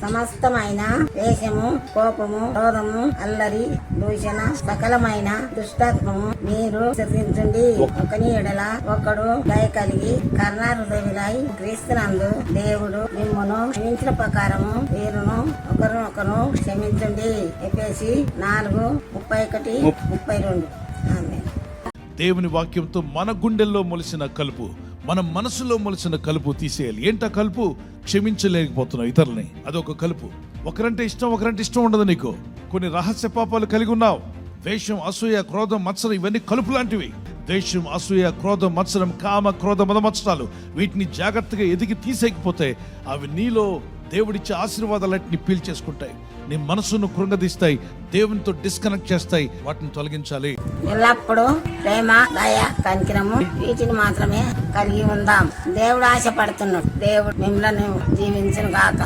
సమస్తమైన వేషము, కోపము, క్రోధము, అల్లరి, దూషణ, సకలమైన దుష్టాత్మము మీరు విసర్జించండి. ఒకని ఎడల ఒకడు దయ కలిగి కరుణాహృదయులై క్రీస్తునందు దేవుడు మిమ్మును క్షమించిన ప్రకారము మీరును ఒకరినొకరు క్షమించండి. ఎఫెసీ 4:31-32. ఆమేన్. దేవుని వాక్యంతో మన గుండెల్లో మొలిసిన కలుపు, మన మనసులో మొలిసిన కలుపు తీసేయాలి. ఏంటా కలుపు? క్షమించలేకపోతున్నావు ఇతరులని, అదొక కలుపు. ఒకరంటే ఇష్టం ఉండదు నీకు. కొన్ని రహస్య పాపాలు కలిగి ఉన్నావు. ద్వేషం, అసూయ, క్రోధం, మత్సరం, ఇవన్నీ కలుపు లాంటివి. ద్వేషం, అసూయ, క్రోధం, మత్సరం, కామ, క్రోధ, మదమత్సరాలు, వీటిని జాగ్రత్తగా ఎదిగి తీసేయకపోతే అవి నీలో దేవుడిచ్చే ఆశీర్వాదాలన్నింటినీ పీల్చేసుకుంటాయి. నీ మనసును కృంగదీస్తాయి, దేవునితో డిస్కనెక్ట్ చేస్తాయి. వాటిని తొలగించాలి. ఎల్లప్పుడూ ప్రేమ, దయ, కనికరము వీటిని మాత్రమే కలిగి ఉందాం. దేవుడు ఆశపడుతున్నాడు. దేవుడు మిమ్మల్ని జీవించును గాక.